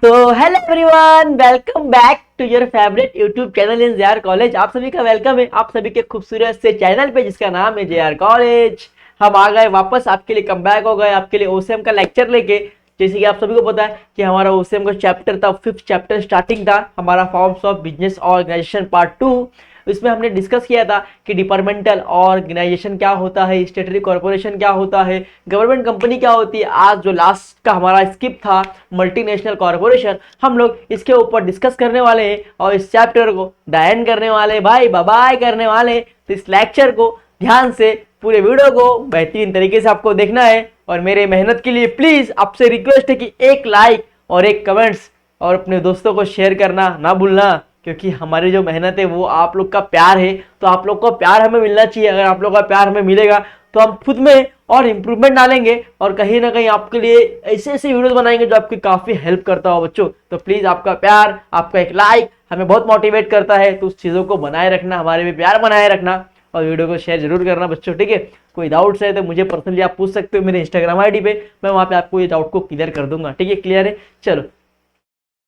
तो hello everyone, welcome back to your favourite YouTube channel in JR college. आप सभी का वेलकम है आप सभी के खूबसूरत से चैनल पे जिसका नाम है जेआर कॉलेज। हम आ गए वापस आपके लिए, कम बैक हो गए आपके लिए ओसीएम का लेक्चर लेके। जैसे कि आप सभी को पता है कि हमारा ओसीएम का चैप्टर था, 5th चैप्टर स्टार्टिंग था हमारा, forms of business organisation part 2। इसमें हमने डिस्कस किया था कि डिपार्टमेंटल ऑर्गेनाइजेशन क्या होता है, स्टेटरी कॉर्पोरेशन क्या होता है, गवर्नमेंट कंपनी क्या होती है। आज जो लास्ट का हमारा स्किप था मल्टीनेशनल कॉर्पोरेशन, हम लोग इसके ऊपर डिस्कस करने वाले हैं और इस चैप्टर को डायन करने वाले, भाई बाय करने वाले। तो इस लेक्चर को ध्यान से, पूरे वीडियो को बेहतरीन तरीके से आपको देखना है। और मेरे मेहनत के लिए प्लीज आपसे रिक्वेस्ट है कि एक लाइक और एक कमेंट्स और अपने दोस्तों को शेयर करना ना भूलना, क्योंकि हमारी जो मेहनत है वो आप लोग का प्यार है। तो आप लोग को प्यार हमें मिलना चाहिए। अगर आप लोग का प्यार हमें मिलेगा तो हम खुद में और इम्प्रूवमेंट डालेंगे और कहीं ना कहीं आपके लिए ऐसे ऐसे वीडियोस बनाएंगे जो आपकी काफ़ी हेल्प करता हो बच्चों। तो प्लीज़ आपका प्यार, आपका एक लाइक हमें बहुत मोटिवेट करता है। तो उस चीज़ों को बनाए रखना, हमारे भी प्यार बनाए रखना और वीडियो को शेयर जरूर करना बच्चों, ठीक है। कोई डाउट्स है तो मुझे पर्सनली आप पूछ सकते हो मेरे इंस्टाग्राम आईडी पे, मैं वहाँ पे आपको ये डाउट को क्लियर कर दूंगा, ठीक है। क्लियर है, चलो।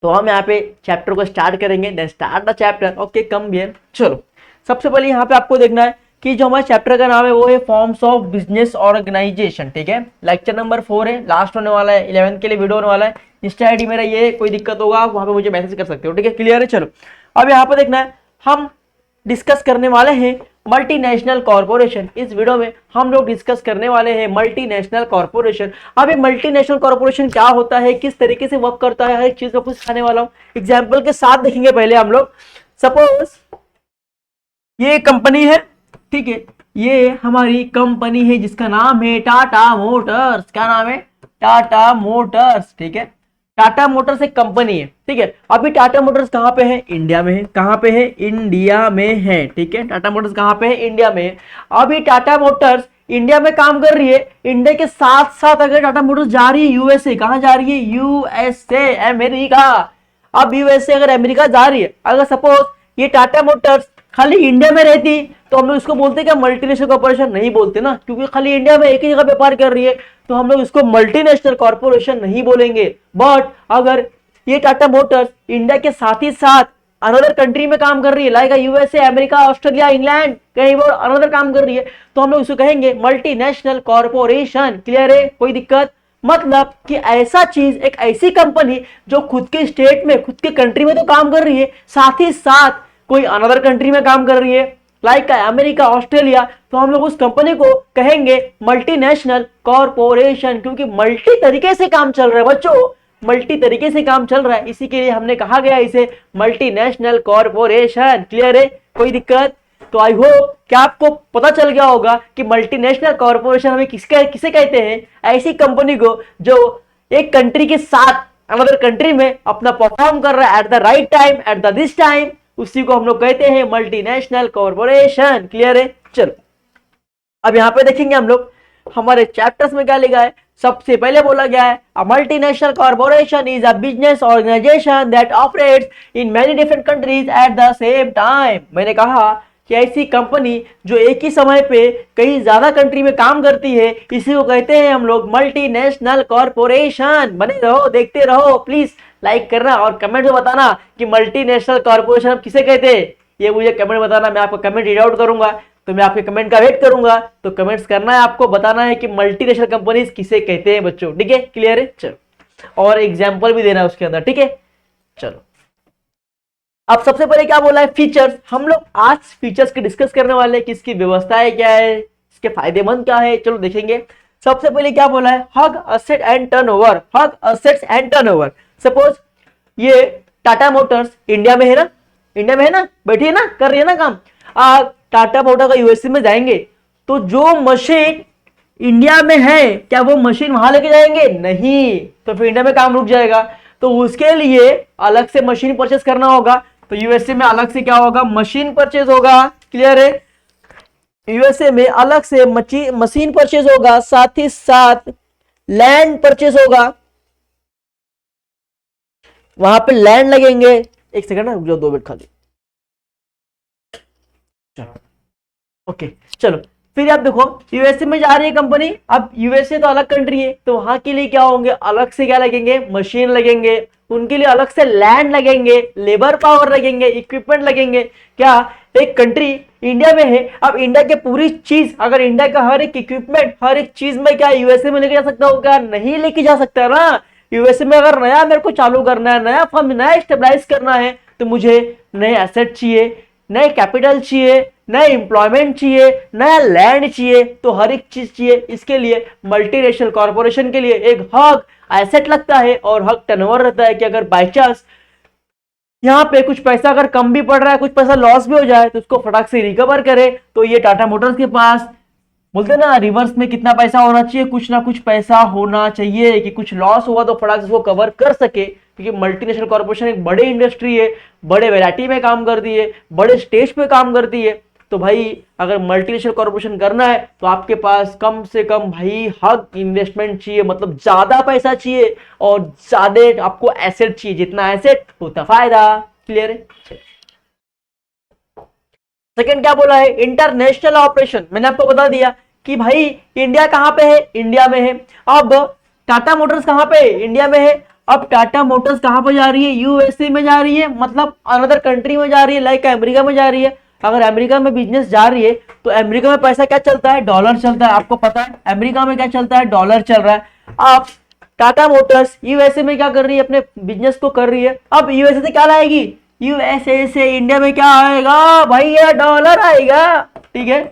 तो हम यहाँ पे चैप्टर को स्टार्ट करेंगे, then start the chapter. Okay, come here. चलो, सबसे पहले यहाँ पे आपको देखना है कि जो हमारे चैप्टर का नाम है वो है फॉर्म्स ऑफ बिजनेस ऑर्गेनाइजेशन, ठीक है। लेक्चर नंबर 4 है, लास्ट होने वाला है, 11th के लिए वीडियो होने वाला है। इंस्टा आईडी मेरा ये, कोई दिक्कत होगा आप वहाँ पे मुझे मैसेज कर सकते हो, ठीक है। क्लियर है, चलो। अब यहाँ पे देखना है, हम डिस्कस करने वाले हैं मल्टीनेशनल कॉर्पोरेशन। इस वीडियो में हम लोग डिस्कस करने वाले हैं मल्टीनेशनल कॉर्पोरेशन। अब ये मल्टीनेशनल कॉर्पोरेशन क्या होता है, किस तरीके से वर्क करता है, हर एक चीज को कुछ सिखाने वाला हूं, एग्जाम्पल के साथ देखेंगे। पहले हम लोग, सपोज ये कंपनी है, ठीक है, ये हमारी कंपनी है जिसका नाम है टाटा मोटर्स। क्या नाम है? टाटा मोटर्स, ठीक है। टाटा मोटर्स एक कंपनी है, ठीक है। अभी टाटा मोटर्स कहाँ पे है? इंडिया में है। कहाँ पे है? इंडिया में है, ठीक है। टाटा मोटर्स कहाँ पे है? इंडिया में है। अभी टाटा मोटर्स इंडिया में काम कर रही है। इंडिया के साथ साथ अगर टाटा मोटर्स जा रही है यूएसए, कहाँ जा रही है? USA, America. अब यूएसए अगर अमेरिका जा रही है, अगर सपोज ये टाटा मोटर्स खाली इंडिया में रहती तो हम लोग इसको बोलते क्या? मल्टीनेशनल कॉर्पोरेशन नहीं बोलते ना, क्योंकि खाली इंडिया में एक ही जगह व्यापार कर रही है तो हम लोग इसको मल्टीनेशनल कॉर्पोरेशन नहीं बोलेंगे। बट अगर ये टाटा मोटर्स इंडिया के साथ ही साथ अनदर कंट्री में काम कर रही है, like USA, America, Australia, England, कहीं और अनदर काम कर रही है, तो हम लोग इसको कहेंगे मल्टीनेशनल कॉर्पोरेशन। क्लियर है, कोई दिक्कत? मतलब कि ऐसा चीज, एक ऐसी कंपनी जो खुद के स्टेट में, खुद के कंट्री में तो काम कर रही है, साथ ही साथ कोई अनदर कंट्री में काम कर रही है, लाइक अमेरिका, ऑस्ट्रेलिया, तो हम लोग उस कंपनी को कहेंगे मल्टीनेशनल कॉर्पोरेशन, क्योंकि मल्टी तरीके से काम चल रहा है बच्चों, मल्टी तरीके से काम चल रहा है, इसी के लिए हमने कहा गया इसे मल्टीनेशनल कॉर्पोरेशन। क्लियर है, कोई दिक्कत? तो आई होप कि आपको पता चल गया होगा कि मल्टीनेशनल कॉर्पोरेशन हमें किसे कहते हैं? ऐसी कंपनी को जो एक कंट्री के साथ अनदर कंट्री में अपना परफॉर्म कर रहा है at the right time, at the this time, उसी को हम लोग कहते हैं मल्टीनेशनल कॉर्पोरेशन। क्लियर है, चलो। अब यहां पे देखेंगे हम लोग हमारे चैप्टर्स में क्या लिखा है। सबसे पहले बोला गया है a multinational corporation is a business organisation that operates in many different countries at the same time. मैंने कहा कि ऐसी कंपनी जो एक ही समय पे कई ज्यादा कंट्री में काम करती है, इसी को कहते हैं हम लोग मल्टीनेशनल कॉर्पोरेशन। बने रहो, देखते रहो, प्लीज लाइक करना और कमेंट में बताना कि मल्टीनेशनल कॉर्पोरेशन किसे कहते हैं, ये मुझे कमेंट बताना। मैं आपको कमेंट रीड आउट करूंगा, तो मैं आपके कमेंट का वेट करूंगा। तो कमेंट्स करना है, आपको बताना है कि मल्टीनेशनल कंपनीज किसे कहते हैं बच्चों, ठीक है। क्लियर है, चलो। और एग्जाम्पल भी देना है उसके अंदर, ठीक है। चलो, अब सबसे पहले क्या बोला है? फीचर्स। हम लोग आज फीचर्स के डिस्कस करने वाले हैं कि इसकी व्यवस्थाएं क्या है, इसके फायदेमंद क्या है, चलो देखेंगे। सबसे पहले क्या बोला है? Huge asset and turnover. Huge assets and turnover. Suppose ये टाटा मोटर्स इंडिया में है ना, इंडिया में है ना, बैठी है ना, कर रही है ना काम। टाटा मोटर का यूएसए में जाएंगे तो जो मशीन इंडिया में है, क्या वो मशीन वहां लेके जाएंगे? नहीं, तो फिर इंडिया में काम रुक जाएगा। तो उसके लिए अलग से मशीन परचेस करना होगा। तो यूएसए में अलग से क्या होगा? मशीन परचेज होगा। क्लियर है, यूएसए में अलग से मशीन परचेज होगा, साथ ही साथ लैंड परचेज होगा, वहां पे लैंड लगेंगे। एक सेकंड ना, रुक जाओ, 2 मिनट खाली। ओके, चलो। फिर आप देखो यूएसए में जा रही है कंपनी। अब यूएसए तो अलग कंट्री है, तो वहां के लिए क्या होंगे? अलग से क्या लगेंगे? मशीन लगेंगे। उनके लिए अलग से लैंड लगेंगे, लेबर पावर लगेंगे, इक्विपमेंट लगेंगे। क्या एक कंट्री इंडिया में है, अब इंडिया की पूरी चीज, अगर इंडिया का हर एक इक्विपमेंट, हर एक चीज में क्या यूएसए में लेके जा सकता हूँ? क्या नहीं लेके जा सकता ना। यूएसए में अगर नया मेरे को चालू करना है, नया फर्म, नया स्टेबलाइज करना है, तो मुझे नए एसेट चाहिए, नए कैपिटल चाहिए, नए एम्प्लॉयमेंट चाहिए, नया लैंड चाहिए, तो हर एक चीज चाहिए। इसके लिए मल्टीनेशनल कॉर्पोरेशन के लिए एक हक एसेट लगता है, और हक टर्नओवर रहता है कि अगर बाई चांस यहाँ पे कुछ पैसा अगर कम भी पड़ रहा है, कुछ पैसा लॉस भी हो जाए, तो उसको फटाक से रिकवर करे। तो ये टाटा मोटर्स के पास बोलते ना रिवर्स में कितना पैसा होना चाहिए, कुछ ना कुछ पैसा होना चाहिए कि कुछ लॉस हुआ तो फटाक से उसको कवर कर सके, क्योंकि मल्टीनेशनल कॉर्पोरेशन एक बड़ी इंडस्ट्री है, बड़े वैरायटी में काम करती है, बड़े स्टेज पे काम करती है। तो भाई अगर मल्टीनेशनल कॉर्पोरेशन करना है तो आपके पास कम से कम भाई हक इन्वेस्टमेंट चाहिए, मतलब ज्यादा पैसा चाहिए, और ज्यादा आपको एसेट चाहिए, जितना एसेट उतना फायदा। क्लियर है? सेकंड क्या बोला है? International operation. मैंने आपको बता दिया कि भाई इंडिया कहां पे है, इंडिया में है। अब टाटा मोटर्स कहां पे है, इंडिया में है। अब टाटा मोटर्स कहां पे जा रही है? यूएसए में जा रही है, मतलब अनदर कंट्री में जा रही है, लाइक अमेरिका में जा रही है। अगर अमेरिका में बिजनेस जा रही है तो अमेरिका में पैसा क्या चलता है? डॉलर चलता है। आपको पता है अमेरिका में क्या चलता है? डॉलर चल रहा है। अब टाटा मोटर्स यूएसए में क्या कर रही है? अपने बिजनेस को कर रही है। अब यूएसए से क्या लाएगी? यूएसए से इंडिया में क्या आएगा भाई? ये डॉलर आएगा। ठीक है,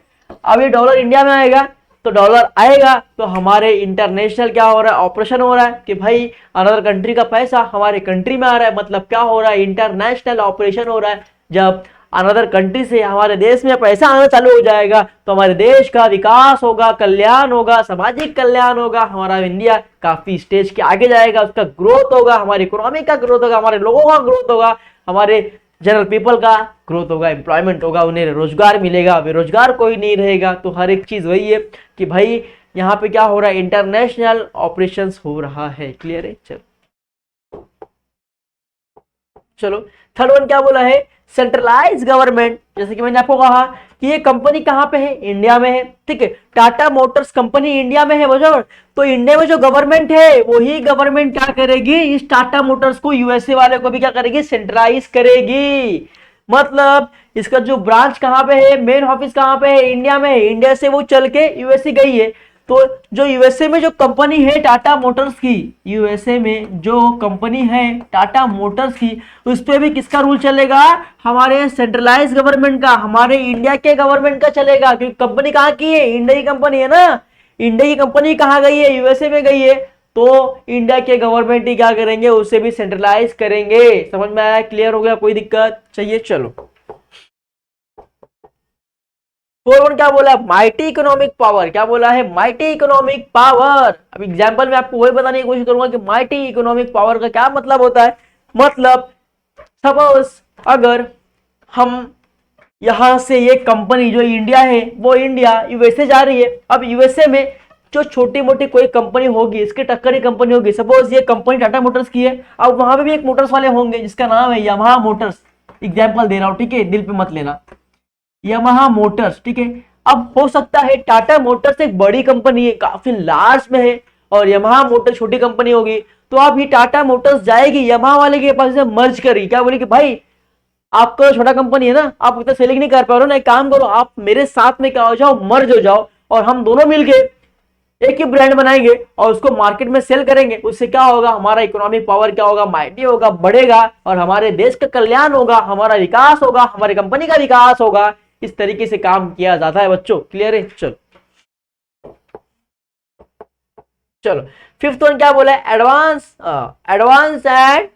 अब ये डॉलर इंडिया में आएगा, तो डॉलर आएगा तो हमारे इंटरनेशनल क्या हो रहा है? ऑपरेशन हो रहा है कि भाई अनदर कंट्री का पैसा हमारे कंट्री में आ रहा है, मतलब क्या हो रहा है? इंटरनेशनल ऑपरेशन हो रहा है। जब अनदर कंट्री से हमारे देश में पैसा आना चालू हो जाएगा तो हमारे देश का विकास होगा, कल्याण होगा, सामाजिक कल्याण होगा, हमारा इंडिया काफी स्टेज के आगे जाएगा, उसका ग्रोथ होगा, हमारी इकोनॉमी का ग्रोथ होगा, हमारे लोगों का ग्रोथ होगा, हमारे जनरल पीपल का ग्रोथ होगा, एम्प्लॉयमेंट होगा, उन्हें रोजगार मिलेगा, बेरोजगार कोई नहीं रहेगा। तो हर एक चीज वही है कि भाई यहाँ पे क्या हो रहा है? इंटरनेशनल ऑपरेशंस हो रहा है। क्लियर है? चलो थर्ड वन क्या बोला है? Centralise government. जैसे कि मैंने आपको कहा कि ये कंपनी कहां पे है? इंडिया में है। ठीक है, टाटा मोटर्स कंपनी इंडिया में है, बराबर। तो इंडिया में जो गवर्नमेंट है वही गवर्नमेंट क्या करेगी? इस टाटा मोटर्स को, यूएसए वाले को भी क्या करेगी? सेंट्रलाइज करेगी। मतलब इसका जो ब्रांच कहां पे है, मेन ऑफिस कहां पे है? इंडिया में है। इंडिया से वो चल के यूएसए गई है। तो जो यूएसए में जो कंपनी है टाटा मोटर्स की, यूएसए में जो कंपनी है टाटा मोटर्स की, उस पर भी किसका रूल चलेगा? हमारे सेंट्रलाइज गवर्नमेंट का, हमारे इंडिया के गवर्नमेंट का चलेगा, क्योंकि कंपनी कहाँ की है? इंडिया की कंपनी है ना। इंडिया की कंपनी कहाँ गई है? यूएसए में गई है। तो इंडिया के गवर्नमेंट ही क्या करेंगे? उसे भी सेंट्रलाइज करेंगे। समझ में आया? क्लियर हो गया? कोई दिक्कत चाहिए? चलो फोर क्या बोला है? Mighty economic power. क्या बोला है? Mighty economic power. अब एग्जांपल में आपको वही बताने की कोशिश करूंगा कि माइटी इकोनॉमिक पावर का क्या मतलब होता है। मतलब सपोज अगर हम यहां से ये कंपनी जो इंडिया है वो इंडिया यूएसए जा रही है। अब यूएसए में जो छोटी मोटी कोई कंपनी होगी, इसकी टक्कर ही कंपनी होगी। सपोज ये कंपनी टाटा मोटर्स की है, अब वहां पे भी एक मोटर्स वाले होंगे जिसका नाम है यामाहा मोटर्स। एग्जाम्पल दे रहा हूं, ठीक है, दिल पे मत लेना। यामाहा मोटर्स, ठीक है। अब हो सकता है टाटा मोटर्स एक बड़ी कंपनी है, काफी लार्ज में है, और यामाहा मोटर्स छोटी कंपनी होगी। तो अब ये टाटा मोटर्स जाएगी यामाहा वाले के पास, मर्ज करेगी। क्या बोलेगी? भाई आपका छोटा कंपनी है ना, आप इतना सेलिंग नहीं कर पा रहे हो ना, एक काम करो, आप मेरे साथ में क्या हो जाओ, मर्ज हो जाओ, और हम दोनों मिलके एक ही ब्रांड बनाएंगे और उसको मार्केट में सेल करेंगे। उससे क्या होगा? हमारा इकोनॉमिक पावर क्या होगा? माइटी होगा, बढ़ेगा, और हमारे देश का कल्याण होगा, हमारा विकास होगा, हमारी कंपनी का विकास होगा। इस तरीके से काम किया जाता है बच्चों। क्लियर है? चलो चलो फिफ्थ वन क्या बोला है? Advance and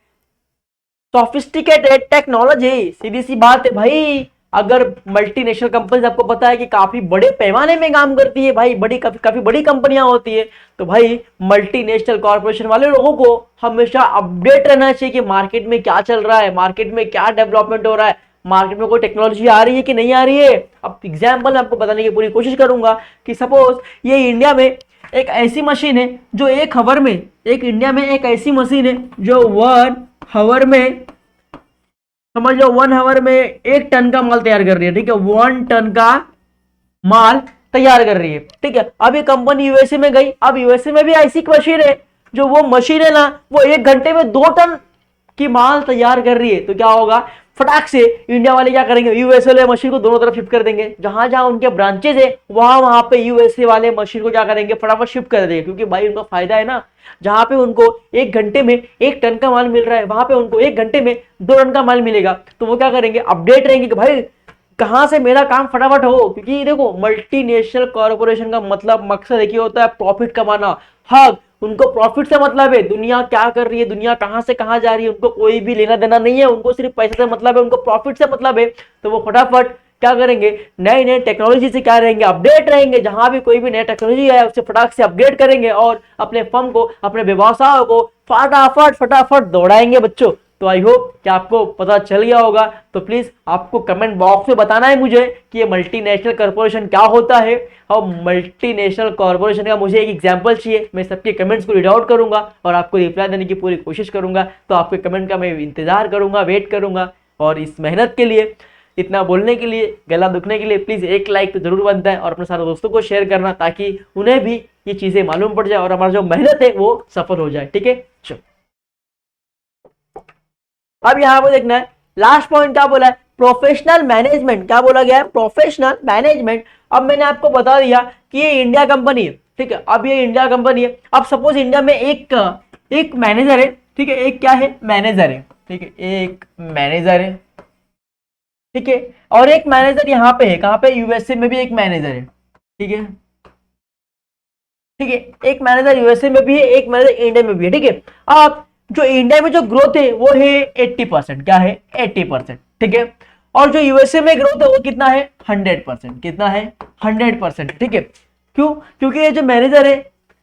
sophisticated technology. सीधी सी बात है भाई, अगर मल्टीनेशनल कंपनी, आपको पता है कि काफी बड़े पैमाने में काम करती है भाई, बड़ी काफी बड़ी कंपनियां होती है। तो भाई मल्टीनेशनल कॉर्पोरेशन वाले लोगों को हमेशा अपडेट रहना चाहिए कि मार्केट में क्या चल रहा है, मार्केट में क्या डेवलपमेंट हो रहा है, मार्केट में कोई टेक्नोलॉजी आ रही है कि नहीं आ रही है। अब एग्जाम्पल आपको बताने की पूरी कोशिश करूंगा कि सपोज ये इंडिया में एक ऐसी मशीन है जो एक हवर में, एक इंडिया में एक ऐसी मशीन है जो 1 हवर में, समझ लो 1 हवर में 1 टन का माल तैयार कर रही है। ठीक है, 1 टन का माल तैयार कर रही है। ठीक है, अब ये कंपनी यूएसए में गई। अब यूएसए में भी ऐसी मशीन है, जो वो मशीन है ना, वो 1 घंटे में 2 टन की माल तैयार कर रही है तो क्या होगा, फटाक से इंडिया वाले क्या करेंगे, यूएसए वाले मशीन को दोनों तरफ शिफ्ट कर देंगे, जहां जहां उनके ब्रांचेज है वहां वहां पे यूएसए वाले मशीन को क्या करेंगे, फटाफट शिफ्ट कर देंगे, क्योंकि भाई उनका फायदा है ना। जहां पे उनको 1 घंटे में 1 टन का माल मिल रहा है, वहां पे उनको 1 घंटे में 2 टन का माल मिलेगा, तो वो क्या करेंगे, अपडेट रहेंगे कि भाई कहां से मेरा काम फटाफट हो। क्योंकि देखो मल्टीनेशनल कॉर्पोरेशन का मतलब मकसद एक ही होता है, प्रॉफिट कमाना। हाँ, उनको प्रॉफिट से मतलब है, दुनिया क्या कर रही है, दुनिया कहां से कहां जा रही है, उनको कोई भी लेना देना नहीं है, उनको सिर्फ पैसे से मतलब है, उनको प्रॉफिट से मतलब है। तो वो फटाफट क्या करेंगे, नए नए टेक्नोलॉजी से क्या रहेंगे, अपडेट रहेंगे, जहां भी कोई भी नया टेक्नोलॉजी आया उससे फटाक से अपग्रेड करेंगे और अपने फर्म को, अपने व्यवसाय को फटाफट फटाफट दौड़ाएंगे बच्चों। तो आई होप कि आपको पता चल गया होगा। तो प्लीज आपको कमेंट बॉक्स में बताना है मुझे कि ये मल्टीनेशनल कॉर्पोरेशन क्या होता है, और मल्टीनेशनल कॉर्पोरेशन का मुझे एक एग्जांपल चाहिए। मैं सबके कमेंट्स को रीड आउट करूंगा और आपको रिप्लाई देने की पूरी कोशिश करूंगा। तो आपके कमेंट का मैं इंतजार करूंगा, वेट करूंगा। और इस मेहनत के लिए, इतना बोलने के लिए, गला दुखने के लिए प्लीज एक लाइक तो जरूर बनता है, और अपने सारे दोस्तों को शेयर करना ताकि उन्हें भी ये चीजें मालूम पड़ जाए और हमारा जो मेहनत है वो सफल हो जाए। ठीक है, चलो अब यहां पर देखना है लास्ट पॉइंट क्या बोला है, प्रोफेशनल मैनेजमेंट। क्या बोला गया है, प्रोफेशनल मैनेजमेंट। अब मैंने आपको बता दिया कि ये इंडिया कंपनी है, ठीक है। अब ये इंडिया कंपनी है, अब सपोज इंडिया में एक मैनेजर है, ठीक है, एक क्या है, मैनेजर है, ठीक है, एक मैनेजर है, ठीक है। और एक मैनेजर यहाँ पे है, कहां पे, यूएसए में भी एक मैनेजर है, ठीक है, ठीक है। एक मैनेजर यूएसए में भी है, एक मैनेजर इंडिया में भी है, ठीक है। अब जो इंडिया में जो ग्रोथ है वो है 80%, क्या है, 80%, ठीक है। और जो यूएसए में ग्रोथ है वो कितना है, 100%, कितना है, 100%, ठीक है। क्यों, क्योंकि ये जो मैनेजर है,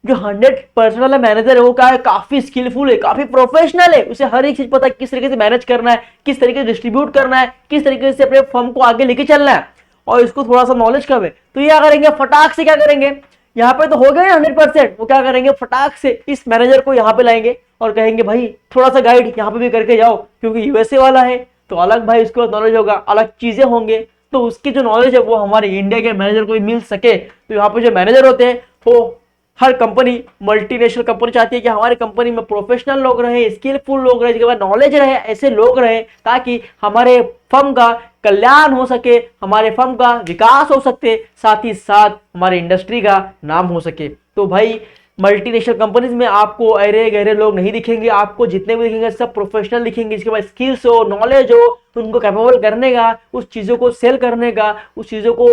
जो 100% वाला मैनेजर है वो क्या है, काफी स्किलफुल है, काफी प्रोफेशनल है, उसे हर एक चीज पता है किस तरीके से मैनेज करना है, किस तरीके से डिस्ट्रीब्यूट करना है, किस तरीके से अपने फर्म को आगे लेके चलना है, और इसको थोड़ा सा नॉलेज कम है। तो ये क्या करेंगे, फटाक से क्या करेंगे, यहाँ पे तो हो गए 100%, वो क्या करेंगे, फटाक से इस मैनेजर को यहाँ पे लाएंगे और कहेंगे भाई थोड़ा सा गाइड यहाँ पे भी करके जाओ, क्योंकि यूएसए वाला है तो अलग भाई उसको नॉलेज होगा, अलग चीजें होंगे, तो उसकी जो नॉलेज है वो हमारे इंडिया के मैनेजर को भी मिल सके। तो यहाँ पे जो मैनेजर होते हैं वो, हर कंपनी, मल्टीनेशनल कंपनी चाहती है कि हमारे कंपनी में प्रोफेशनल लोग रहे, स्किलफुल लोग रहे, जिसके पास नॉलेज रहे, ऐसे लोग रहे ताकि हमारे फर्म का कल्याण हो सके, हमारे फर्म का विकास हो सके, साथ ही साथ हमारे इंडस्ट्री का नाम हो सके। तो भाई मल्टीनेशनल कंपनीज में आपको अरे गहरे लोग नहीं दिखेंगे, आपको जितने भी दिखेंगे सब प्रोफेशनल दिखेंगे, जिसके पास स्किल्स हो, नॉलेज हो, तो उनको कैपेबल करने का, उस चीज़ों को सेल करने का, उस चीज़ों को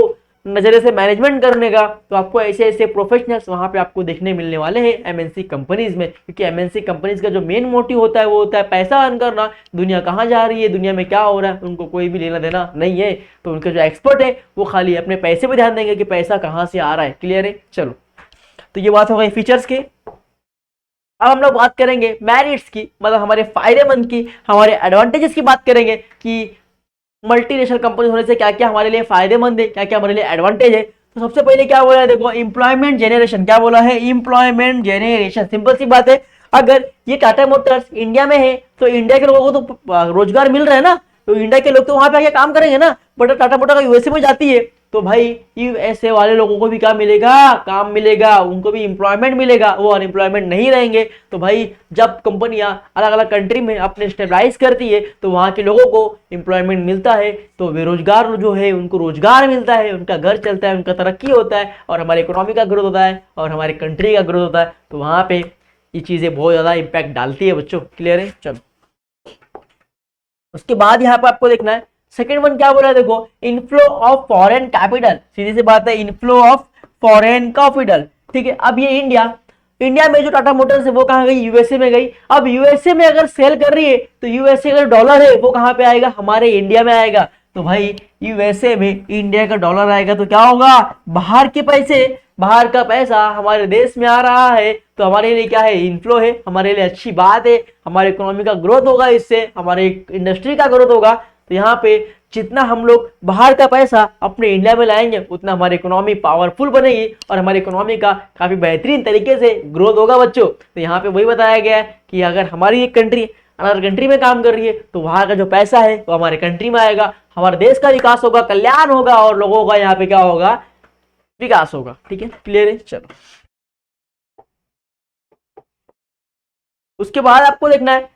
नजरिए से मैनेजमेंट करने का। तो आपको ऐसे ऐसे प्रोफेशनल्स वहां पे आपको देखने मिलने वाले हैं एमएनसी कंपनीज में, क्योंकि एमएनसी कंपनीज का जो मेन मोटिव होता है वो होता है पैसा अर्न करना। दुनिया कहाँ जा रही है, दुनिया में क्या हो रहा है, उनको कोई भी लेना देना नहीं है। तो उनके जो एक्सपर्ट है वो खाली अपने पैसे पे ध्यान देंगे कि पैसा कहाँ से आ रहा है। क्लियर है, चलो तो ये बात हो गई फीचर्स की। अब हम लोग बात करेंगे मेरिट्स की, मतलब हमारे फायदेमंद की, हमारे एडवांटेजेस की बात करेंगे कि मल्टीनेशनल कंपनी होने से क्या क्या हमारे लिए फायदेमंद है, क्या क्या हमारे लिए एडवांटेज है। तो सबसे पहले क्या बोला है, देखो एम्प्लॉयमेंट जेनरेशन। क्या बोला है, एम्प्लॉयमेंट जेनरेशन। सिंपल सी बात है, अगर ये टाटा मोटर्स इंडिया में है तो इंडिया के लोगों को तो रोजगार मिल रहा है ना, तो इंडिया के लोग तो वहां पे आके काम करेंगे ना। बट टाटा मोटर का यूएसए में जाती है तो भाई यूएसए वाले लोगों को भी क्या मिलेगा, काम मिलेगा, उनको भी एम्प्लॉयमेंट मिलेगा, वो अनएम्प्लॉयमेंट नहीं रहेंगे। तो भाई जब कंपनियां अलग अलग कंट्री में अपने स्टेबलाइज करती है तो वहां के लोगों को एम्प्लॉयमेंट मिलता है, तो बेरोजगार जो है उनको रोजगार मिलता है, उनका घर चलता है, उनका तरक्की होता है, और हमारे इकोनॉमी का ग्रोथ होता है, और हमारे कंट्री का ग्रोथ होता है। तो वहां पे ये चीजें बहुत ज्यादा इंपैक्ट डालती है बच्चों। क्लियर है, चलो उसके बाद यहाँ पे आपको देखना है सेकेंड वन क्या बोला है, देखो इनफ्लो ऑफ फॉरेन कैपिटल। सीधी सी बात है, इनफ्लो ऑफ फॉरेन कैपिटल, ठीक है। अब ये इंडिया में जो टाटा मोटर्स है वो कहाँ गई, यूएसए में गई। अब यूएसए में अगर सेल कर रही है तो यूएसए का डॉलर है वो कहाँ पे आएगा, हमारे इंडिया में आएगा। तो भाई यूएसए में इंडिया का डॉलर आएगा तो क्या होगा, बाहर के पैसे, बाहर का पैसा हमारे देश में आ रहा है, तो हमारे लिए क्या है, इनफ्लो है, हमारे लिए अच्छी बात है, हमारे इकोनॉमी का ग्रोथ होगा, इससे हमारे इंडस्ट्री का ग्रोथ होगा। तो यहाँ पे जितना हम लोग बाहर का पैसा अपने इंडिया में लाएंगे उतना हमारी इकोनॉमी पावरफुल बनेगी और हमारी इकोनॉमी का काफी बेहतरीन तरीके से ग्रोथ होगा बच्चों। तो यहाँ पे वही बताया गया है कि अगर हमारी एक कंट्री अनदर कंट्री में काम कर रही है तो वहां का जो पैसा है वो हमारे कंट्री में आएगा, हमारे देश का विकास होगा, कल्याण होगा, और लोगों का यहाँ पे क्या होगा, विकास होगा। ठीक है, क्लियर है, चलो उसके बाद आपको देखना है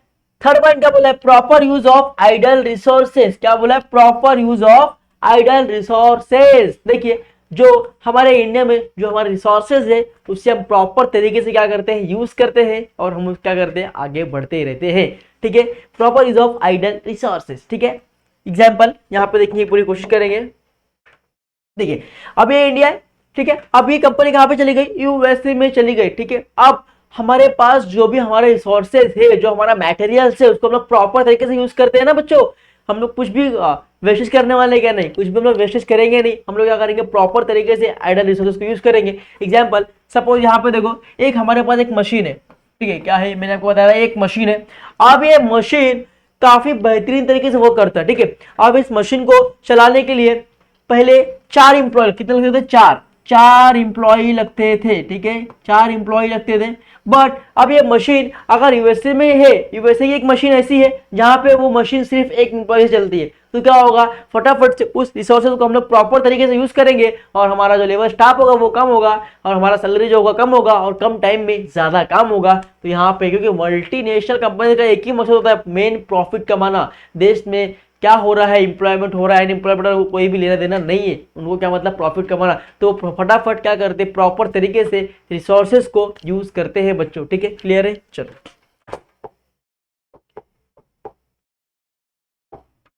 थर्ड पॉइंट क्या बोला है, proper use of idle resources. क्या बोला है, proper use of idle resources. देखिए जो हमारे इंडिया में जो हमारे रिसोर्सेज है उससे हम प्रॉपर तरीके से क्या करते हैं, यूज करते हैं और हम क्या करते हैं, आगे बढ़ते ही रहते हैं। ठीक है, proper use of idle resources. ठीक है, एग्जाम्पल यहाँ पे देखने की पूरी कोशिश करेंगे। देखिए अब ये इंडिया है, ठीक है, अब ये कंपनी कहाँ पे चली गई, यूएसए में चली गई। ठीक है, अब हमारे पास जो भी हमारे रिसोर्सेज है, जो हमारा मटेरियल्स है, उसको हम लोग प्रॉपर तरीके से यूज करते हैं ना बच्चों। हम लोग कुछ भी वेस्टेज करने वाले क्या नहीं, कुछ भी हम लोग वेस्टेज करेंगे नहीं, हम लोग क्या करेंगे, प्रॉपर तरीके से आइडल रिसोर्सेज को यूज करेंगे। एग्जाम्पल सपोज यहाँ पे देखो, एक हमारे पास एक मशीन है, ठीक है, क्या है मैंने आपको बताया, एक मशीन है। अब ये मशीन काफी बेहतरीन तरीके से वर्क करता है। ठीक है, अब इस मशीन को चलाने के लिए पहले 4 इंप्लॉय कितने लगते थे, चार इंप्लॉय लगते थे। ठीक है, 4 इंप्लॉय लगते थे। बट अब ये मशीन अगर यूएसए में है, यूएसए की एक मशीन ऐसी है जहां पे वो मशीन सिर्फ एक इंप्लॉय से चलती है, तो क्या होगा, फटाफट से उस रिसोर्सेज को हम लोग प्रॉपर तरीके से यूज करेंगे और हमारा जो लेबर स्टाफ होगा वो कम होगा और हमारा सैलरी जो होगा कम होगा और कम टाइम में ज्यादा काम होगा। तो यहाँ पे क्योंकि मल्टीनेशनल कंपनी का एक ही मकसद होता है, मेन प्रॉफिट कमाना। देश में क्या हो रहा है, इंप्लॉयमेंट हो रहा है, अनएम्प्लॉयमेंट, कोई भी लेना देना नहीं है उनको, क्या मतलब प्रॉफिट कमाना। तो फटाफट क्या करते हैं, प्रॉपर तरीके से रिसोर्सेज को यूज करते हैं बच्चों। ठीक है, क्लियर है।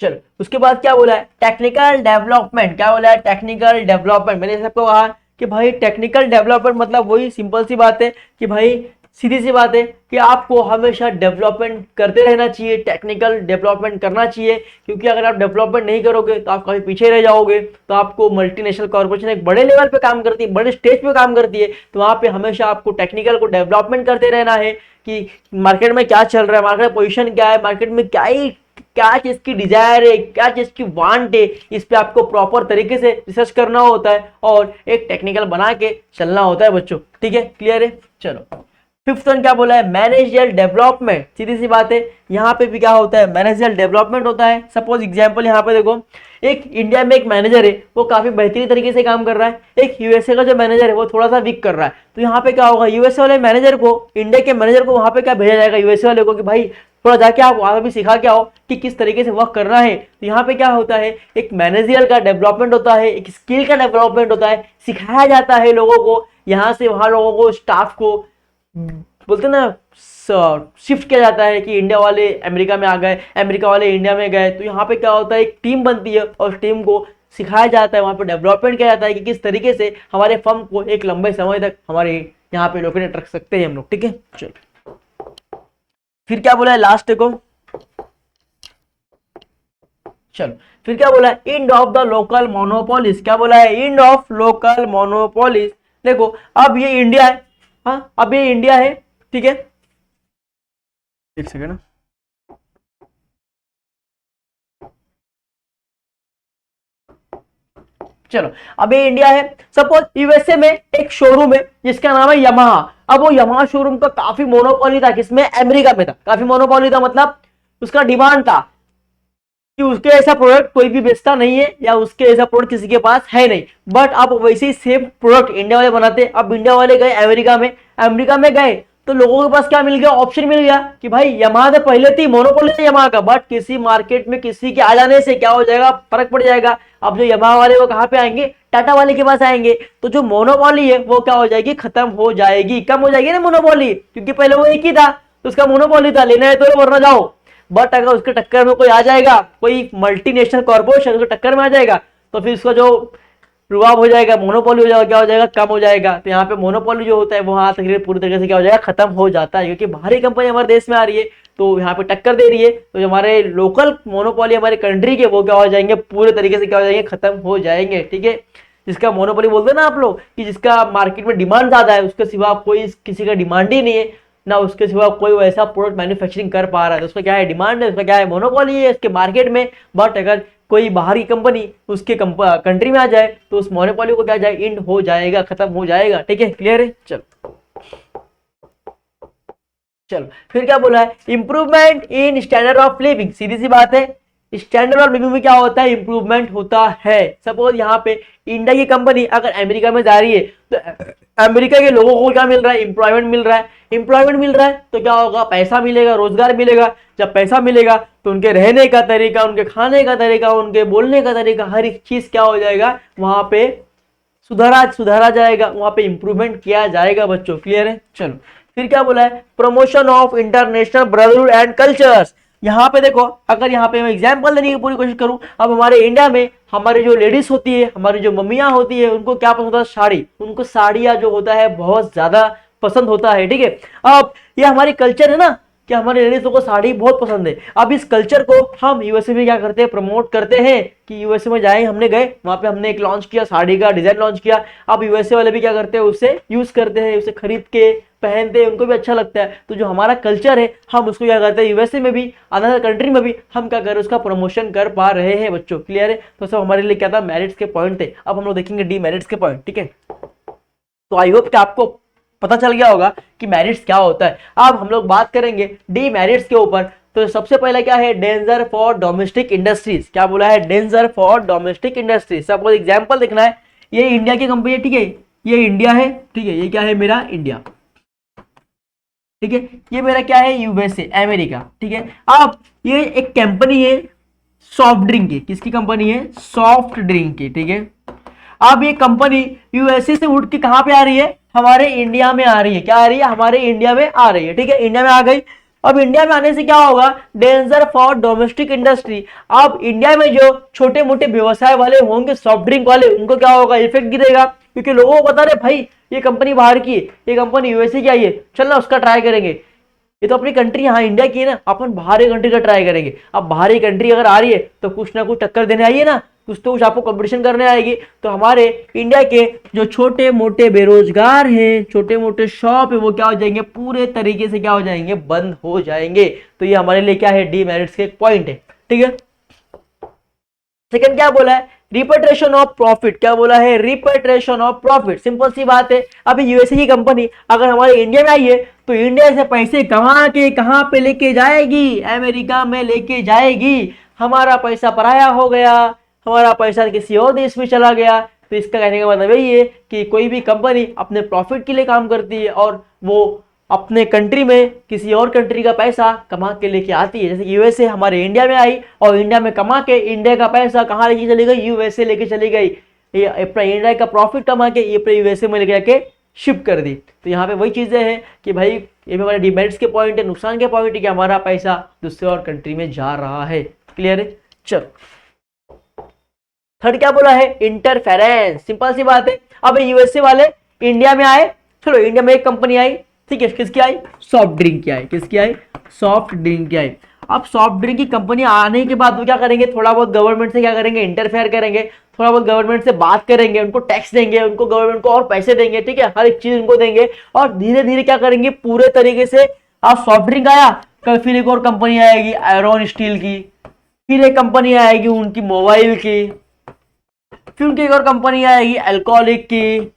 चलो उसके बाद क्या बोला है, टेक्निकल डेवलपमेंट। क्या बोला है, टेक्निकल डेवलपमेंट। मैंने सबको कहा कि भाई टेक्निकल डेवलपमेंट मतलब वही सिंपल सी बात है कि भाई सीधी सी बात है कि आपको हमेशा डेवलपमेंट करते रहना चाहिए, टेक्निकल डेवलपमेंट करना चाहिए। क्योंकि अगर आप डेवलपमेंट नहीं करोगे तो आप काफी पीछे रह जाओगे। तो आपको मल्टीनेशनल कॉर्पोरेशन एक बड़े लेवल पे काम करती है, बड़े स्टेज पे काम करती है, तो वहां पे हमेशा आपको टेक्निकल को डेवलपमेंट करते रहना है कि मार्केट में क्या चल रहा है, मार्केट पोजिशन क्या है, मार्केट में क्या चीज की डिजायर है, क्या चीज की वांट है, इस पे आपको प्रॉपर तरीके से रिसर्च करना होता है और एक टेक्निकल बना के चलना होता है बच्चों। ठीक है, क्लियर है। चलो फिफ्थ वन क्या बोला है, मैनेजरियल डेवलपमेंट। सीधी सी बात है, यहाँ पे भी क्या होता है, मैनेजरियल डेवलपमेंट होता है। सपोज एग्जांपल यहाँ पे देखो, एक इंडिया में एक मैनेजर है, वो काफी बेहतरीन तरीके से काम कर रहा है, एक यूएसए का जो मैनेजर है वो थोड़ा सा वीक कर रहा है। तो यहाँ पे क्या होगा, यूएसए वाले मैनेजर को, इंडिया के मैनेजर को वहां पे क्या भेजा जाएगा, यूएसए वाले को, कि भाई थोड़ा जाके आप वहां भी सिखा के आओ कि किस तरीके से वर्क करना है। तो यहाँ पे क्या होता है, एक मैनेजरियल का डेवलपमेंट होता है, एक स्किल का डेवलपमेंट होता है, सिखाया जाता है लोगों को, यहाँ से वहां लोगों को, स्टाफ को बोलते ना शिफ्ट किया जाता है कि इंडिया वाले अमेरिका में आ गए, अमेरिका वाले इंडिया में गए। तो यहाँ पे क्या होता है, एक टीम बनती है और उस टीम को सिखाया जाता है, वहाँ पे डेवलपमेंट किया जाता है कि किस तरीके से हमारे फर्म को एक लंबे समय तक हमारे यहाँ पे लोकेटेड रख सकते हैं हम लोग। ठीक है, चलो फिर क्या बोला है लास्ट देखो, चलो फिर क्या बोला है, end of the local monopolies. क्या बोला है, एंड ऑफ लोकल मोनोपोलिस। देखो अब ये इंडिया है, हाँ अब ये इंडिया है, ठीक है, एक सेकेंड। चलो अब ये इंडिया है, सपोज यूएसए में एक शोरूम है जिसका नाम है यमाहा। अब वो यमाहा शोरूम का काफी मोनोपोली था, किसमें, अमेरिका में था, काफी मोनोपोली था, मतलब उसका डिमांड था कि उसके ऐसा प्रोडक्ट कोई भी बेचता नहीं है या उसके ऐसा प्रोडक्ट किसी के पास है नहीं। बट अब वैसे ही सेम प्रोडक्ट इंडिया वाले बनाते। अब इंडिया वाले गए अमेरिका में गए तो लोगों के पास क्या मिल गया, ऑप्शन मिल गया कि भाई यमाहा तो पहले थी, मोनोपोली थी यमाहा का, बट किसी मार्केट में किसी के आ जाने से क्या हो जाएगा, फर्क पड़ जाएगा। अब जो यमाहा वाले वो कहाँ पे आएंगे, टाटा वाले के पास आएंगे। तो जो मोनोपोली है वो क्या हो जाएगी, खत्म हो जाएगी, कम हो जाएगी ना मोनोपोली, क्योंकि पहले वो एक ही था तो उसका मोनोपोली था, लेना है तो वरना जाओ। बट अगर उसके टक्कर में कोई आ जाएगा, कोई मल्टीनेशनल कॉर्पोरेशन उसके टक्कर में आ जाएगा, तो फिर उसका जो रुआब हो जाएगा, मोनोपोली हो जाएगा, क्या हो जाएगा, कम हो जाएगा। तो यहाँ पे मोनोपोली जो होता है वो हाथ पूरी तरीके से क्या हो जाएगा, खत्म हो जाता है, क्योंकि बाहरी कंपनी हमारे देश में आ रही है तो यहाँ पे टक्कर दे रही है। तो जो हमारे लोकल मोनोपोली हमारे कंट्री के, वो क्या हो जाएंगे, पूरे तरीके से क्या हो जाएंगे, खत्म हो जाएंगे। ठीक है, जिसका मोनोपोली बोलते हैं ना आप लोग, कि जिसका मार्केट में डिमांड ज्यादा है, उसके सिवा कोई किसी का डिमांड ही नहीं है ना, उसके सिवा कोई वैसा प्रोडक्ट मैन्युफैक्चरिंग कर पा रहा है, तो उसका क्या है, डिमांड है, उसका क्या है, मोनोपोली है इसके मार्केट में। बट अगर कोई बाहरी कंपनी उसके कंट्री में आ जाए तो उस मोनोपोली को क्या जाए, इंड हो जाएगा, खत्म हो जाएगा। ठीक है, क्लियर है। चलो फिर क्या बोला है, improvement in standard of living. सीधी सी बात है, स्टैंडर्ड ऑफ लिविंग में क्या होता है, इंप्रूवमेंट होता है। सपोज यहाँ पे इंडिया की कंपनी अगर अमेरिका में जा रही है तो अमेरिका के लोगों को क्या मिल रहा है, इंप्लॉयमेंट मिल रहा है। इंप्लॉयमेंट मिल रहा है तो क्या होगा, पैसा मिलेगा, रोजगार मिलेगा। जब पैसा मिलेगा तो उनके रहने का तरीका, उनके खाने का तरीका, उनके बोलने का तरीका, हर एक चीज क्या हो जाएगा, वहां पे सुधारा जाएगा, वहां पे इंप्रूवमेंट किया जाएगा बच्चों। क्लियर है? चलो फिर क्या बोला है, promotion of international brotherhood and cultures. यहाँ पे देखो, अगर यहाँ पे मैं एग्जांपल देने की पूरी कोशिश करूं, अब हमारे इंडिया में हमारे जो लेडीज होती है, हमारी जो मम्मियां होती है, उनको क्या पसंद होता है, साड़ी। उनको साड़ियां जो होता है बहुत ज्यादा पसंद होता है, ठीक है। अब ये हमारी कल्चर है ना कि हमारे लेडीजों को साड़ी बहुत पसंद है। अब इस कल्चर को हम यूएसए में क्या करते हैं, प्रमोट करते हैं कि यूएसए में जाए, हमने गए वहां पे, हमने एक लॉन्च किया, साड़ी का डिजाइन लॉन्च किया। अब यूएसए वाले भी क्या करते हैं, उसे यूज करते हैं, उसे खरीद के पहनते हैं, उनको भी अच्छा लगता है। तो जो हमारा कल्चर है हम उसको क्या करते हैं, यूएसए में भी, अदर कंट्री में भी हम क्या कर रहे हैं, उसका प्रमोशन कर पा रहे हैं बच्चों। क्लियर है? तो सब हमारे लिए क्या था, मेरिट्स के पॉइंट थे। अब हम लोग देखेंगे डीमेरिट्स के पॉइंट, ठीक है। तो आई होप कि आपको पता चल गया होगा कि मेरिट्स क्या होता है। अब हम लोग बात करेंगे डीमेरिट्स के ऊपर। तो सबसे पहला क्या है, डेंजर फॉर डोमेस्टिक इंडस्ट्रीज। क्या बोला है, डेंजर फॉर डोमेस्टिक इंडस्ट्रीज। सबको एग्जांपल देखना है, ये इंडिया की कंपनी है, ठीक है, ये इंडिया है, ठीक है, ये क्या है, मेरा इंडिया, ठीक है, ये मेरा क्या है, यूएसए, अमेरिका, ठीक है। अब ये एक कंपनी है सॉफ्ट ड्रिंक की, किसकी कंपनी है, सॉफ्ट ड्रिंक की, ठीक है। अब ये कंपनी यूएसए से उठ के कहां पे आ रही है, हमारे इंडिया में आ रही है। क्या आ रही है, हमारे इंडिया में आ रही है, ठीक है, इंडिया में आ गई। अब इंडिया में आने से क्या होगा, डेंजर फॉर डोमेस्टिक इंडस्ट्री। अब इंडिया में जो छोटे मोटे व्यवसाय वाले होंगे, सॉफ्ट ड्रिंक वाले, उनको क्या होगा, इफेक्ट गिरेगा, क्योंकि लोगों को बता रहे भाई ये कंपनी बाहर की है, ये कंपनी यूएसए की आई है, चल ना उसका ट्राई करेंगे। ये तो अपनी कंट्री यहाँ इंडिया की है ना, अपन बाहरी कंट्री का ट्राई करेंगे। अब बाहरी कंट्री अगर आ रही है तो कुछ ना कुछ टक्कर देने आई है ना, कुछ तो कुछ आपको कंपटीशन करने आएगी। तो हमारे इंडिया के जो छोटे मोटे बेरोजगार हैं, छोटे मोटे शॉप है, वो क्या हो जाएंगे, पूरे तरीके से क्या हो जाएंगे, बंद हो जाएंगे। तो ये हमारे लिए क्या है, डीमेरिट्स के एक पॉइंट है, ठीक है। सेकंड क्या बोला है, रिपेट्रेशन ऑफ प्रॉफिट। क्या बोला है, रिपेट्रेशन ऑफ प्रॉफिट। सिंपल सी बात है, अभी यूएसए की कंपनी अगर हमारे इंडिया में आई है तो इंडिया से पैसे कमा के कहां पे लेके जाएगी, अमेरिका में लेके जाएगी। हमारा पैसा पराया हो गया, हमारा पैसा किसी और देश में चला गया। तो इसका कहने का मतलब यही है कि कोई भी कंपनी अपने प्रॉफिट के लिए काम करती है और वो अपने कंट्री में किसी और कंट्री का पैसा कमा के लेके आती है। जैसे यूएसए हमारे इंडिया में आई और इंडिया में कमा के इंडिया का पैसा कहाँ लेके चली गई, यूएसए लेके चली गई। ये अपना इंडिया का प्रॉफिट कमा के ये अपने यूएसए में लेके जाके शिप कर दी। तो यहाँ पे वही चीजें हैं कि भाई ये भी हमारे डिमेरिट्स के पॉइंट है, नुकसान के पॉइंट है कि हमारा पैसा दूसरे और कंट्री में जा रहा है। क्लियर है? चलो थर्ड क्या बोला है, इंटरफेरेंस। सिंपल सी बात है, अब यूएसए वाले इंडिया में आए, चलो इंडिया में एक कंपनी आई, ठीक है, किसकी आई, सॉफ्ट ड्रिंक की आई, किसकी आई, सॉफ्ट ड्रिंक की आई। अब सॉफ्ट ड्रिंक की कंपनी आने के बाद वो क्या करेंगे, थोड़ा बहुत गवर्नमेंट से क्या करेंगे, इंटरफेयर करेंगे, थोड़ा बहुत गवर्नमेंट से बात करेंगे, उनको टैक्स देंगे, उनको गवर्नमेंट को और पैसे देंगे, ठीक है, हर एक चीज उनको देंगे और धीरे धीरे क्या करेंगे, पूरे तरीके से। अब सॉफ्ट ड्रिंक आया, कल फिर एक और कंपनी आएगी आयरन स्टील की, फिर एक कंपनी आएगी उनकी मोबाइल की, फिर उनकी एक और कंपनी आएगी अल्कोहलिक की।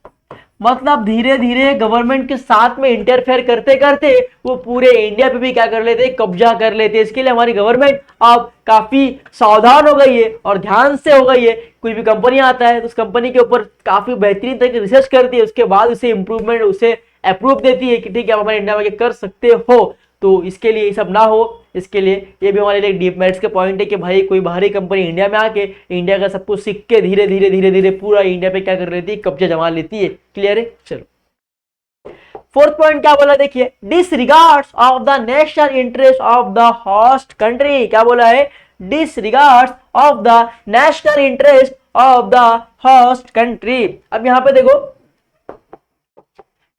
मतलब धीरे धीरे गवर्नमेंट के साथ में इंटरफेयर करते करते वो पूरे इंडिया पे भी क्या कर लेते, कब्जा कर लेते। इसके लिए हमारी गवर्नमेंट अब काफी सावधान हो गई है और ध्यान से हो गई है। कोई भी कंपनी आता है तो उस कंपनी के ऊपर काफी बेहतरीन तरीके रिसर्च करती है, उसके बाद उसे इंप्रूवमेंट, उसे अप्रूव देती है कि ठीक है आप हमारे इंडिया में कर सकते हो। तो इसके लिए ये सब ना हो, इसके लिए ये भी हमारे लिए डीमेरिट्स के पॉइंट है कि भाई कोई बाहरी कंपनी इंडिया में आके इंडिया का सब कुछ सीख के धीरे धीरे धीरे धीरे पूरा इंडिया पे क्या कर लेती है, कब्जा जमा लेती है। क्लियर है? चलो फोर्थ पॉइंट क्या बोला, देखिए, डिसरिगार्ड्स of the national interest of the host country. क्या बोला है, डिसरिगार्ड्स of the national interest of the host country. अब यहाँ पे देखो,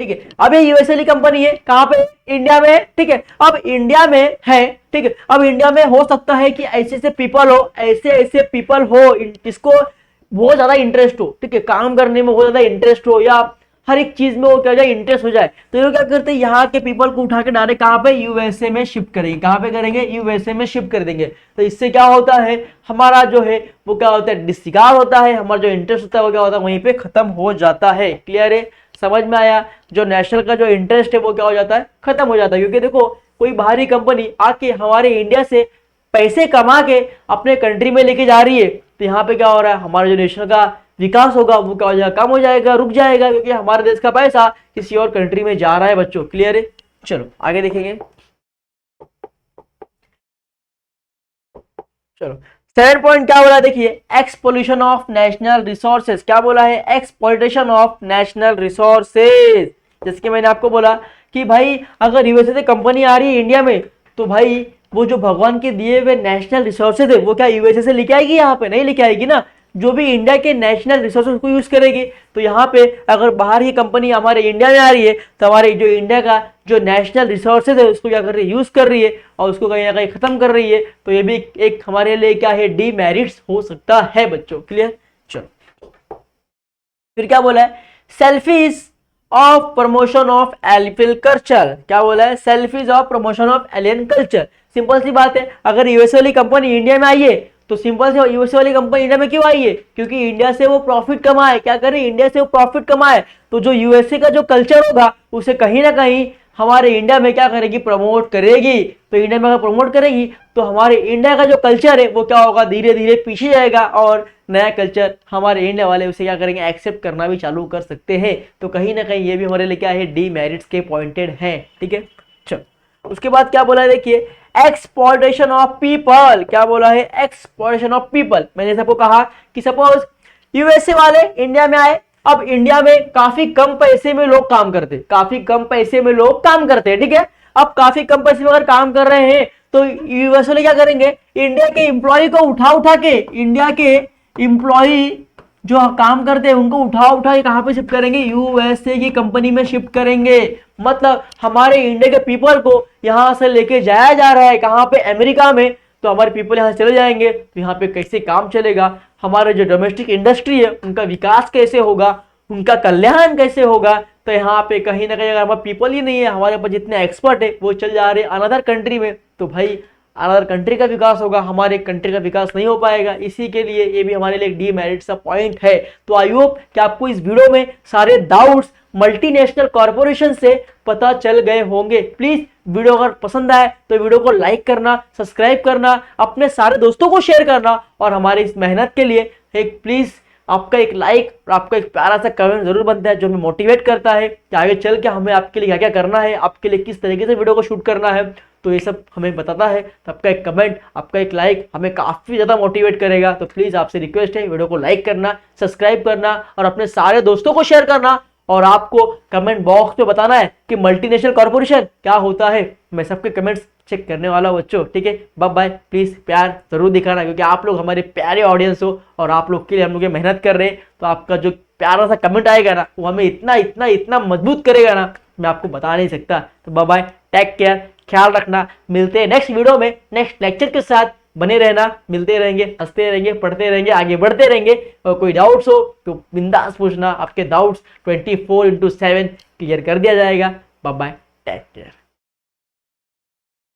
ठीक है, अब ये यूएसए की कंपनी है, कहां पे, इंडिया में, ठीक है। अब इंडिया में है, ठीक है, अब इंडिया में हो सकता है कि ऐसे ऐसे पीपल हो, ऐसे ऐसे पीपल हो जिसको बहुत ज्यादा इंटरेस्ट हो, ठीक है, काम करने में बहुत ज्यादा इंटरेस्ट हो या हर एक चीज में वो क्या हो जाए, इंटरेस्ट हो जाए। तो ये क्या करते हैं, यहाँ के पीपल को उठा के डायरेक्ट कहां पे, यूएसए में शिफ्ट करेंगे। कहां पे करेंगे, यूएसए में शिफ्ट कर देंगे। तो इससे क्या होता है, हमारा जो है वो क्या होता है, डिसरिगार्ड होता है, हमारा जो इंटरेस्ट होता है वो क्या होता है, वहीं पे खत्म हो जाता है। क्लियर है? समझ में आया? जो नेशनल का जो इंटरेस्ट है वो क्या हो जाता है, खत्म हो जाता है। क्योंकि देखो कोई बाहरी कंपनी आके हमारे इंडिया से पैसे कमा के अपने कंट्री में लेके जा रही है, तो यहाँ पे क्या हो रहा है, हमारा जो नेशनल का विकास होगा वो क्या हो जाएगा, कम हो जाएगा, रुक जाएगा, क्योंकि हमारे देश का पैसा किसी और कंट्री में जा रहा है बच्चों। क्लियर है? चलो आगे देखेंगे। चलो 7 पॉइंट क्या बोला देखिए, एक्सप्लोइटेशन ऑफ नेशनल रिसोर्सेज। क्या बोला है? Exploitation of national resources. जैसे कि मैंने आपको बोला कि भाई अगर यूएसए से कंपनी आ रही है इंडिया में, तो भाई वो जो भगवान के दिए हुए नेशनल रिसोर्सेज है वो क्या यूएसए से लेके आएगी? यहाँ पे नहीं लेके आएगी ना, जो भी इंडिया के नेशनल रिसोर्सेज को यूज करेगी। तो यहाँ पे अगर बाहर की कंपनी हमारे इंडिया में आ रही है, तो हमारे जो इंडिया का जो नेशनल रिसोर्सेज है उसको क्या कर रही है? यूज कर रही है और उसको कहीं ना कहीं खत्म कर रही है। तो ये भी एक हमारे लिए क्या है? डीमेरिट्स हो सकता है बच्चों। क्लियर? चलो फिर क्या बोला है? Selfies of promotion of alien culture. क्या बोला है? Selfies of promotion of alien culture. Simple सी बात है, अगर यूएसए वाली कंपनी इंडिया में आई है, तो सिंपल से यूएसए वाली कंपनी इंडिया में क्यों आई है? क्योंकि इंडिया से वो प्रॉफिट कमाए। क्या करे? इंडिया से वो प्रॉफिट कमाए। तो जो यूएसए का जो कल्चर होगा उसे कहीं ना कहीं हमारे इंडिया में क्या करेगी? प्रमोट करेगी। तो इंडिया में अगर प्रमोट करेगी तो हमारे इंडिया का जो कल्चर है वो क्या होगा? धीरे धीरे पीछे जाएगा और नया कल्चर हमारे इंडिया वाले उसे क्या करेंगे? एक्सेप्ट करना भी चालू कर सकते हैं। तो कहीं ना कहीं ये भी हमारे लिए क्या है? डीमेरिट्स के पॉइंटेड है। ठीक है, चलो उसके बाद क्या बोला है देखिए, एक्सप्लॉयटेशन ऑफ पीपल। क्या बोला है? Exploitation of people. मैंने सबको कहा कि सपोज यूएसए वाले इंडिया में आए, अब इंडिया में काफी कम पैसे में लोग काम करते, काफी कम पैसे में लोग काम करते हैं। ठीक है, अब काफी कम पैसे में अगर काम कर रहे हैं तो यूएस वाले क्या करेंगे? इंडिया के एम्प्लॉय को उठा उठा के, इंडिया के एम्प्लॉय जो काम करते हैं उनको उठा उठा के कहां पे शिफ्ट करेंगे? यूएसए की कंपनी में शिफ्ट करेंगे। मतलब हमारे इंडिया के पीपल को यहां से लेके जाया जा रहा है कहां पे? अमेरिका में। तो हमारे पीपल यहां चले जाएंगे तो यहाँ पे कैसे काम चलेगा? हमारे जो डोमेस्टिक इंडस्ट्री है उनका विकास कैसे होगा? उनका कल्याण कैसे होगा? तो यहाँ पे कहीं ना कहीं अगर हमारे पीपल ही नहीं है, हमारे पास जितने एक्सपर्ट है वो चल जा रहे हैं अनदर कंट्री में, तो भाई अनदर कंट्री का विकास होगा, हमारे कंट्री का विकास नहीं हो पाएगा। इसी के लिए ये भी हमारे लिए डीमेरिट सा पॉइंट है। तो आई होप कि आपको इस वीडियो में सारे डाउट्स मल्टीनेशनल कॉर्पोरेशन से पता चल गए होंगे। प्लीज वीडियो अगर पसंद आए तो वीडियो को लाइक करना, सब्सक्राइब करना, अपने सारे दोस्तों को शेयर करना, और हमारी इस मेहनत के लिए एक प्लीज आपका एक लाइक और आपका एक प्यारा सा कमेंट जरूर बनता है, जो हमें मोटिवेट करता है कि आगे चल के हमें आपके लिए क्या क्या करना है, आपके लिए किस तरीके से वीडियो को शूट करना है। तो ये सब हमें बताता है। तो आपका एक कमेंट, आपका एक लाइक हमें काफ़ी ज़्यादा मोटिवेट करेगा। तो प्लीज़ आपसे रिक्वेस्ट है, वीडियो को लाइक करना, सब्सक्राइब करना और अपने सारे दोस्तों को शेयर करना। और आपको कमेंट बॉक्स में बताना है कि मल्टीनेशनल कॉर्पोरेशन क्या होता है। मैं सबके कमेंट्स चेक करने वाला हूँ बच्चों। ठीक है, बाय बाय। प्लीज़ प्यार जरूर दिखाना, क्योंकि आप लोग हमारे प्यारे ऑडियंस हो और आप लोग के लिए हम लोग मेहनत कर रहे हैं। तो आपका जो प्यारा सा कमेंट आएगा ना, वो हमें इतना इतना इतना मजबूत करेगा ना, मैं आपको बता नहीं सकता। तो बाय बाय, टेक केयर, ख्याल रखना। मिलते हैं नेक्स्ट वीडियो में नेक्स्ट लेक्चर के साथ। बने रहना, मिलते रहेंगे, हंसते रहेंगे, पढ़ते रहेंगे, आगे बढ़ते रहेंगे। और कोई डाउट्स हो तो बिंदास पूछना, आपके डाउट्स 24/7 क्लियर कर दिया जाएगा। Bye bye, take care.